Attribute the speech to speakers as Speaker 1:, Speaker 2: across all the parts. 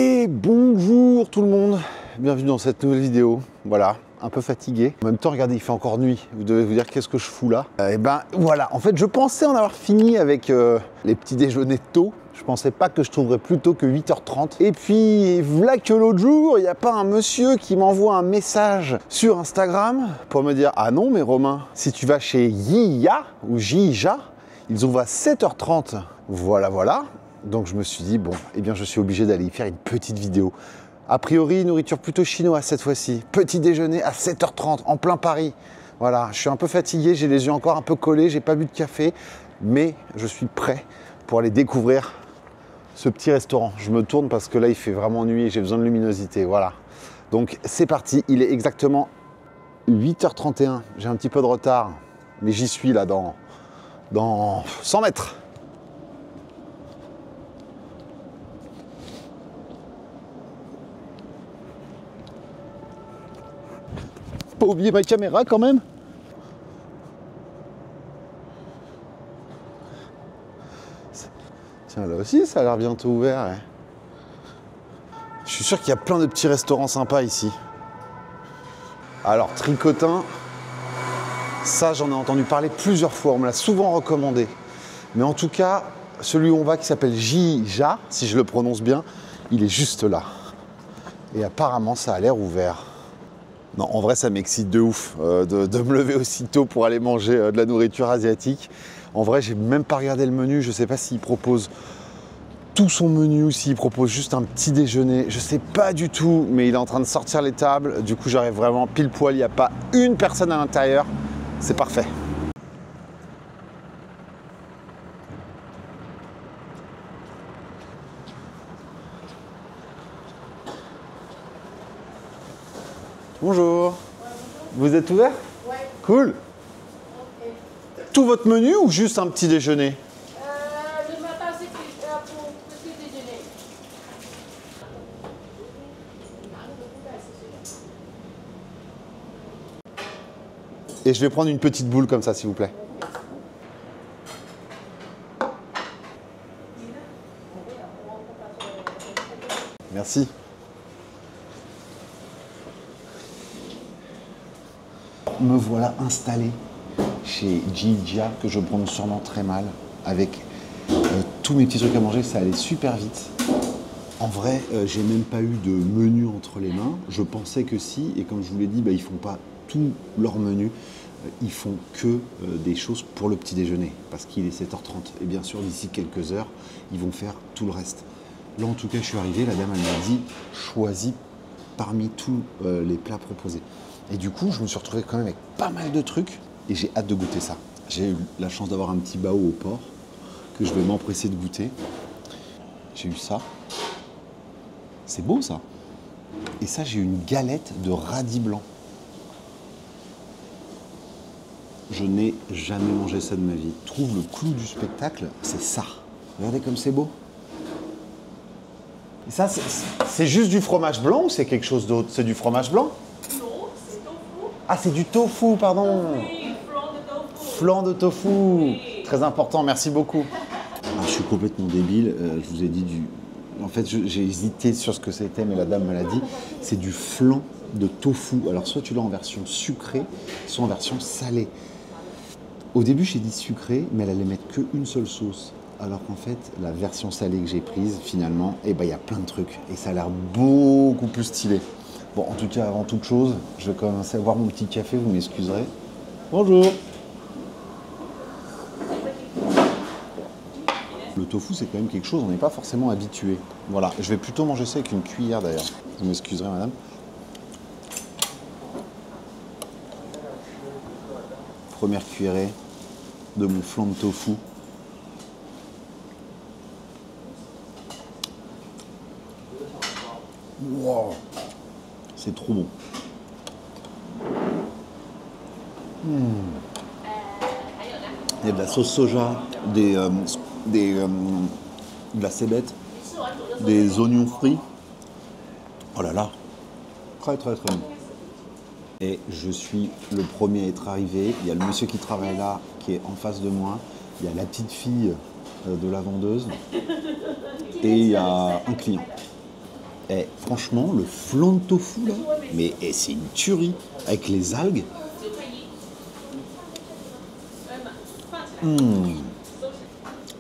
Speaker 1: Et bonjour tout le monde, bienvenue dans cette nouvelle vidéo. Voilà, un peu fatigué. En même temps, regardez, il fait encore nuit. Vous devez vous dire qu'est-ce que je fous là. Et ben voilà, en fait, je pensais en avoir fini avec les petits déjeuners tôt. Je pensais pas que je trouverais plus tôt que 8h30. Et puis, voilà que l'autre jour, il n'y a pas un monsieur qui m'envoie un message sur Instagram pour me dire « Ah non, mais Romain, si tu vas chez Yia ou Jija, ils ouvrent à 7h30. » Voilà. Donc je me suis dit, bon, eh bien je suis obligé d'aller y faire une petite vidéo. A priori, nourriture plutôt chinoise cette fois-ci. Petit déjeuner à 7h30, en plein Paris. Voilà, je suis un peu fatigué, j'ai les yeux encore un peu collés, j'ai pas bu de café, mais je suis prêt pour aller découvrir ce petit restaurant. Je me tourne parce que là, il fait vraiment nuit et j'ai besoin de luminosité, voilà. Donc c'est parti, il est exactement 8h31. J'ai un petit peu de retard, mais j'y suis là dans 100 mètres. Pas oublier ma caméra quand même. Tiens, là aussi, ça a l'air bientôt ouvert. Ouais. Je suis sûr qu'il y a plein de petits restaurants sympas ici. Alors, Tricotin, ça, j'en ai entendu parler plusieurs fois. On me l'a souvent recommandé. Mais en tout cas, celui où on va, qui s'appelle Jija, si je le prononce bien, il est juste là. Et apparemment, ça a l'air ouvert. Non, en vrai, ça m'excite de ouf de me lever aussitôt pour aller manger de la nourriture asiatique. En vrai, j'ai même pas regardé le menu. Je sais pas s'il propose tout son menu ou s'il propose juste un petit déjeuner. Je sais pas du tout, mais il est en train de sortir les tables. Du coup, j'arrive vraiment pile poil. Il n'y a pas une personne à l'intérieur. C'est parfait. Bonjour. Vous êtes ouvert?
Speaker 2: Ouais.
Speaker 1: Cool.
Speaker 2: Okay.
Speaker 1: Tout votre menu ou juste un petit déjeuner?
Speaker 2: Le matin, c'est pour petit déjeuner.
Speaker 1: Et je vais prendre une petite boule comme ça, s'il vous plaît. Merci. Me voilà installé chez Jija, que je prononce sûrement très mal, avec tous mes petits trucs à manger. Ça allait super vite. En vrai, j'ai même pas eu de menu entre les mains. Je pensais que si, et comme je vous l'ai dit, ils font pas tout leur menu. Ils font que des choses pour le petit déjeuner, parce qu'il est 7h30. Et bien sûr, d'ici quelques heures, ils vont faire tout le reste. Là, en tout cas, je suis arrivé, la dame, elle m'a dit, choisis parmi tous les plats proposés. Et du coup, je me suis retrouvé quand même avec pas mal de trucs et j'ai hâte de goûter ça. J'ai eu la chance d'avoir un petit bao au porc que je vais m'empresser de goûter. J'ai eu ça. C'est beau ça. Et ça, j'ai eu une galette de radis blanc. Je n'ai jamais mangé ça de ma vie. Je trouve le clou du spectacle, c'est ça. Regardez comme c'est beau. Et ça, c'est juste du fromage blanc ou c'est quelque chose d'autre? C'est du fromage blanc?
Speaker 2: Non, c'est tofu.
Speaker 1: Ah, c'est du tofu, pardon.
Speaker 2: Oui, flan de tofu.
Speaker 1: Flan de tofu.
Speaker 2: Oui.
Speaker 1: Très important, merci beaucoup. Ah, je suis complètement débile. Je vous ai dit du... En fait, j'ai hésité sur ce que c'était, mais la dame me l'a dit. C'est du flan de tofu. Alors, soit tu l'as en version sucrée, soit en version salée. Au début, j'ai dit sucré, mais elle allait mettre qu'une seule sauce. Alors qu'en fait, la version salée que j'ai prise, finalement, il y a plein de trucs. Et ça a l'air beaucoup plus stylé. Bon, en tout cas, avant toute chose, je vais commencer à boire mon petit café, vous m'excuserez. Bonjour. Le tofu, c'est quand même quelque chose, on n'est pas forcément habitué. Voilà, je vais plutôt manger ça avec une cuillère d'ailleurs. Vous m'excuserez, madame. Première cuillerée de mon flan de tofu. Wow, c'est trop bon. Il y a de la sauce soja, de la cébette, des oignons frits. Oh là là, très très très bon. Et je suis le premier à être arrivé. Il y a le monsieur qui travaille là, qui est en face de moi. Il y a la petite fille de la vendeuse. Et il y a un client. Eh, franchement, le flan de tofu là, mais c'est une tuerie avec les algues.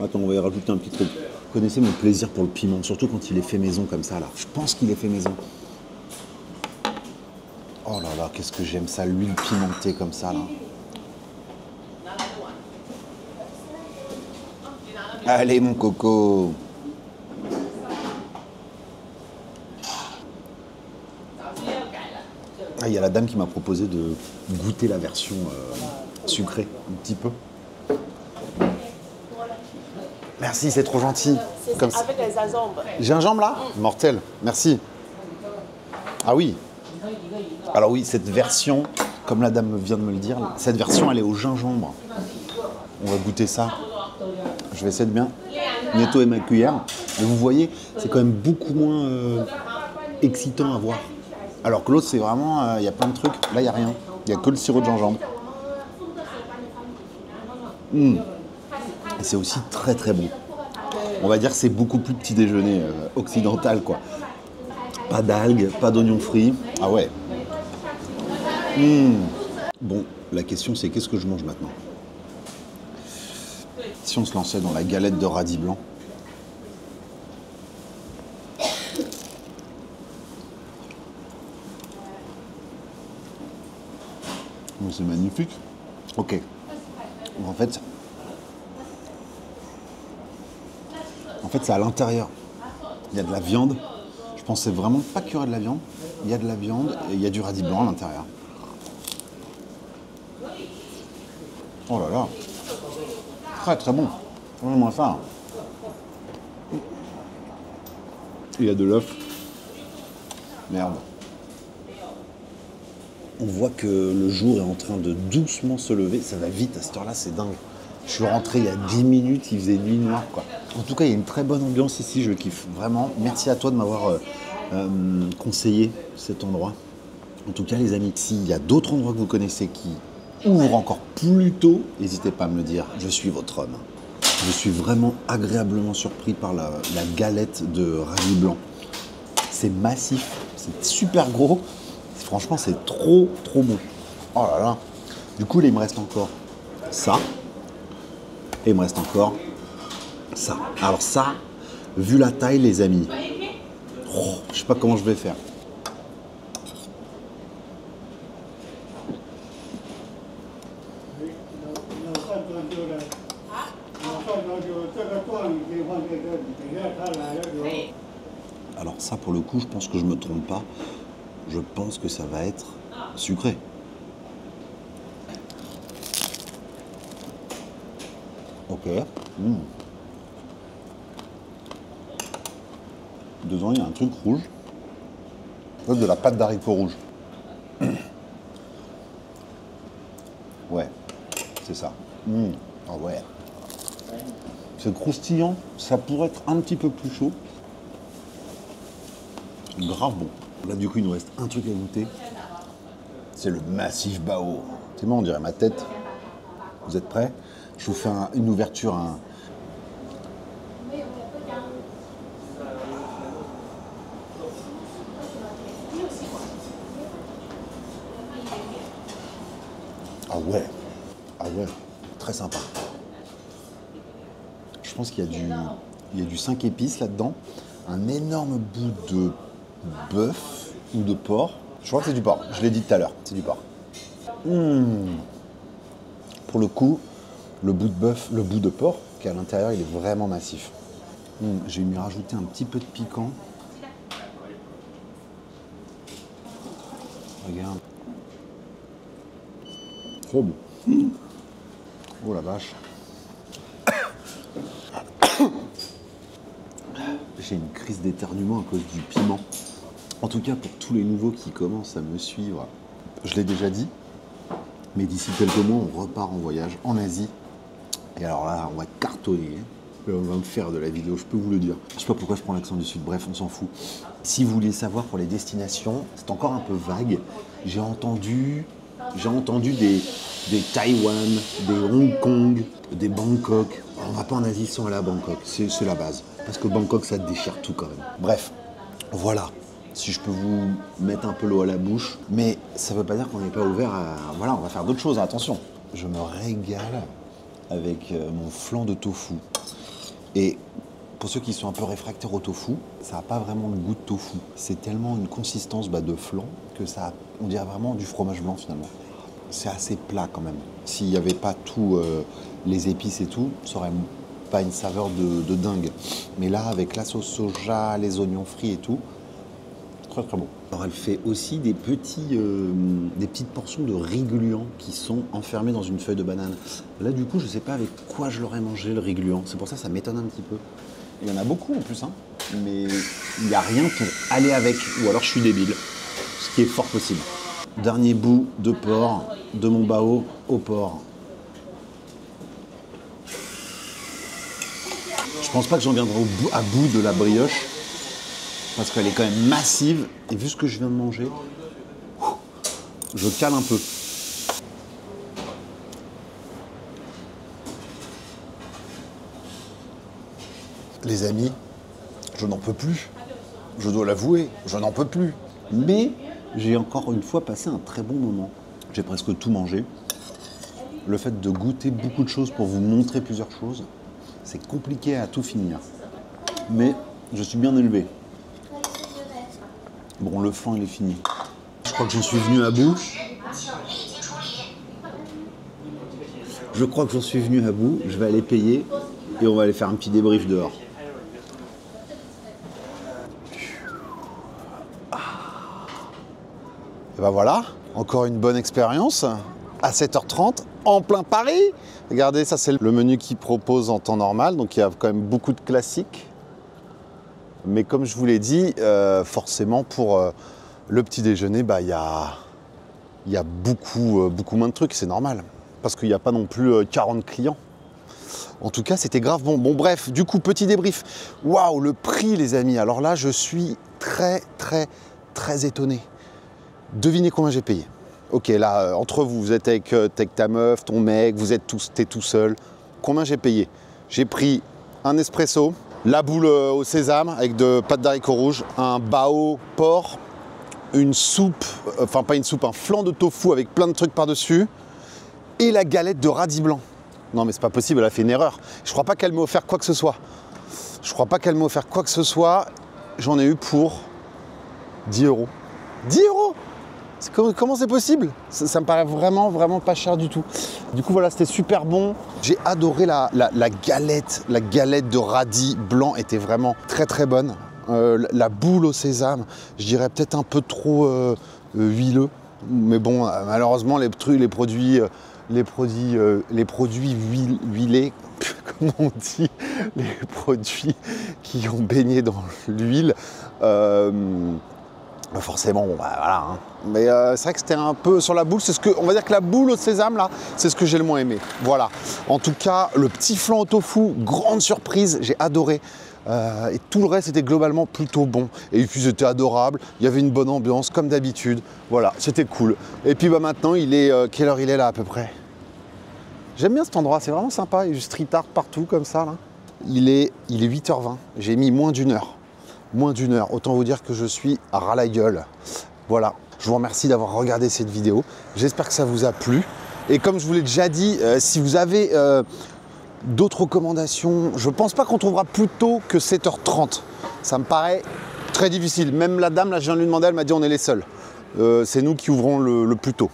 Speaker 1: Attends, on va y rajouter un petit truc. Vous connaissez mon plaisir pour le piment, surtout quand il est fait maison comme ça là. Je pense qu'il est fait maison. Oh là là, qu'est-ce que j'aime ça, l'huile pimentée comme ça là. Allez mon coco. Ah, il y a la dame qui m'a proposé de goûter la version sucrée, un petit peu. Merci, c'est trop gentil. Comme ça.
Speaker 2: Avec les gingembre.
Speaker 1: Gingembre là? Mortel, merci. Ah oui. Alors oui, cette version, comme la dame vient de me le dire, cette version elle est au gingembre. On va goûter ça. Je vais essayer de bien nettoyer ma cuillère. Mais vous voyez, c'est quand même beaucoup moins excitant à voir. Alors que l'autre, c'est vraiment, il y a plein de trucs. Là, il n'y a rien. Il n'y a que le sirop de gingembre. Et c'est aussi très très bon. On va dire que c'est beaucoup plus petit déjeuner occidental, quoi. Pas d'algues, pas d'oignons frits. Ah ouais. Bon, la question c'est qu'est-ce que je mange maintenant? Si on se lançait dans la galette de radis blanc. Bon, c'est magnifique. Ok. En fait, c'est à l'intérieur. Il y a de la viande. Je pensais vraiment pas qu'il y aurait de la viande. Il y a de la viande et il y a du radis blanc à l'intérieur. Oh là là. Très très bon. Vraiment ça. Il y a de l'œuf. Merde. On voit que le jour est en train de doucement se lever. Ça va vite à cette heure-là, c'est dingue. Je suis rentré il y a 10 minutes, il faisait nuit noire, quoi. En tout cas, il y a une très bonne ambiance ici, je kiffe. Vraiment, merci à toi de m'avoir conseillé cet endroit. En tout cas, les amis, s'il y a d'autres endroits que vous connaissez qui ouvrent encore plus tôt, n'hésitez pas à me le dire, je suis votre homme. Je suis vraiment agréablement surpris par la galette de radis blanc. C'est massif, c'est super gros. Franchement, c'est trop, trop bon. Oh là là. Du coup, là, il me reste encore ça. Et il me reste encore ça. Alors ça, vu la taille, les amis, je sais pas comment je vais faire. Alors ça, pour le coup, je pense que je me trompe pas. Je pense que ça va être sucré. Ok. Dedans, il y a un truc rouge. De la pâte d'haricots rouge. Ouais, c'est ça. Ah ouais. C'est croustillant. Ça pourrait être un petit peu plus chaud. Grave bon. Là, du coup, il nous reste un truc à goûter. C'est le massif bao. C'est bon, on dirait ma tête. Vous êtes prêts? Je vous fais une ouverture. Ah ouais. Ah ouais. Très sympa. Je pense qu'il y a du 5 épices là-dedans. Un énorme bout de bœuf ou de porc. Je crois que c'est du porc. Je l'ai dit tout à l'heure. C'est du porc. Pour le coup, le bout de bœuf, le bout de porc qui est à l'intérieur, il est vraiment massif. J'ai mis rajouter un petit peu de piquant. Regarde. Trop bon. Oh la vache. J'ai une crise d'éternuement à cause du piment. En tout cas, pour tous les nouveaux qui commencent à me suivre, je l'ai déjà dit, mais d'ici quelques mois, on repart en voyage en Asie. Et alors là, on va cartonner. Et on va me faire de la vidéo, je peux vous le dire. Je sais pas pourquoi je prends l'accent du Sud, bref, on s'en fout. Si vous voulez savoir pour les destinations, c'est encore un peu vague. J'ai entendu des Taïwan, des Hong Kong, des Bangkok. On va pas en Asie sans aller à Bangkok, c'est la base. Parce que Bangkok, ça déchire tout quand même. Bref, Voilà, si je peux vous mettre un peu l'eau à la bouche. Mais ça veut pas dire qu'on n'est pas ouvert à... Voilà, on va faire d'autres choses, attention. Je me régale avec mon flan de tofu. Et pour ceux qui sont un peu réfractaires au tofu, ça n'a pas vraiment le goût de tofu. C'est tellement une consistance de flan que ça, on dirait vraiment du fromage blanc finalement. C'est assez plat quand même. S'il n'y avait pas tout les épices et tout, ça aurait pas une saveur de dingue. Mais là, avec la sauce soja, les oignons frits et tout, très très bon. Alors elle fait aussi des petites portions de riz gluant qui sont enfermées dans une feuille de banane. Là du coup, je sais pas avec quoi je l'aurais mangé le riz gluant. C'est pour ça que ça m'étonne un petit peu. Il y en a beaucoup en plus, hein. Mais il n'y a rien pour aller avec. Ou alors je suis débile, ce qui est fort possible. Dernier bout de porc, de mon bao au porc. Je pense pas que j'en viendrai à bout de la brioche, parce qu'elle est quand même massive. Et vu ce que je viens de manger, je cale un peu. Les amis, je n'en peux plus. Je dois l'avouer, je n'en peux plus. Mais j'ai encore une fois passé un très bon moment. J'ai presque tout mangé. Le fait de goûter beaucoup de choses pour vous montrer plusieurs choses, c'est compliqué à tout finir. Mais je suis bien élevé. Bon, le flan, il est fini. Je crois que j'en suis venu à bout. Je crois que j'en suis venu à bout. Je vais aller payer et on va aller faire un petit débrief dehors. Et ben voilà, encore une bonne expérience à 7h30 en plein Paris. Regardez, ça c'est le menu qu'ils proposent en temps normal, donc il y a quand même beaucoup de classiques. Mais comme je vous l'ai dit, forcément pour le petit déjeuner, bah, il y a beaucoup moins de trucs, c'est normal. Parce qu'il n'y a pas non plus 40 clients. En tout cas, c'était grave bon. Bon bref, du coup, petit débrief. Waouh, le prix les amis. Alors là, je suis très étonné. Devinez combien j'ai payé. Ok, là, entre vous, vous êtes avec ta meuf, ton mec, t'es tout seul. Combien j'ai payé? J'ai pris un espresso, la boule au sésame avec de pâte d'haricots rouges, un bao porc, une soupe, enfin pas une soupe, un flan de tofu avec plein de trucs par-dessus et la galette de radis blanc. Non mais c'est pas possible, elle a fait une erreur. Je crois pas qu'elle m'ait offert quoi que ce soit. J'en ai eu pour 10 €. 10 €. Comment c'est possible? Ça me paraît vraiment pas cher du tout. Du coup voilà, c'était super bon. J'ai adoré la galette. La galette de radis blanc était vraiment très bonne. La boule au sésame, je dirais peut-être un peu trop huileux. Mais bon, malheureusement les produits huilés, comment on dit, les produits qui ont baigné dans l'huile, forcément, bon, bah, voilà. Hein. Mais c'est vrai que c'était un peu sur la boule. On va dire que la boule au sésame, là, c'est ce que j'ai le moins aimé. Voilà. En tout cas, le petit flan au tofu, grande surprise, j'ai adoré. Et tout le reste était globalement plutôt bon. Et puis c'était adorable. Il y avait une bonne ambiance, comme d'habitude. Voilà, c'était cool. Et puis bah, maintenant, quelle heure il est là à peu près? J'aime bien cet endroit, c'est vraiment sympa. Il y a du street art partout comme ça. Là. Il est 8h20. J'ai mis moins d'une heure. Autant vous dire que je suis à ras la gueule. Voilà, je vous remercie d'avoir regardé cette vidéo. J'espère que ça vous a plu. Et comme je vous l'ai déjà dit, si vous avez d'autres recommandations, je pense pas qu'on trouvera plus tôt que 7h30. Ça me paraît très difficile. Même la dame, là, je viens de lui demander, elle m'a dit on est les seuls. C'est nous qui ouvrons le plus tôt.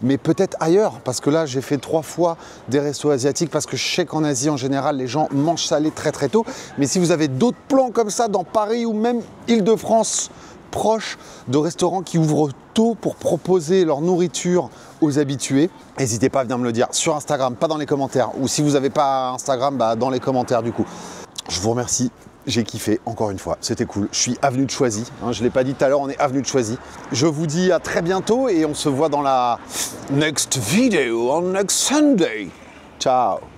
Speaker 1: Mais peut-être ailleurs, parce que là j'ai fait 3 fois des restos asiatiques, parce que je sais qu'en Asie en général les gens mangent salé très tôt. Mais si vous avez d'autres plans comme ça dans Paris ou même Île-de-France, proches de restaurants qui ouvrent tôt pour proposer leur nourriture aux habitués, n'hésitez pas à venir me le dire sur Instagram, pas dans les commentaires. Ou si vous n'avez pas Instagram, bah dans les commentaires du coup. Je vous remercie. J'ai kiffé, encore une fois, c'était cool. Je suis avenue de Choisy, hein, je ne l'ai pas dit tout à l'heure, on est avenue de Choisy. Je vous dis à très bientôt et on se voit dans la next video on next Sunday. Ciao.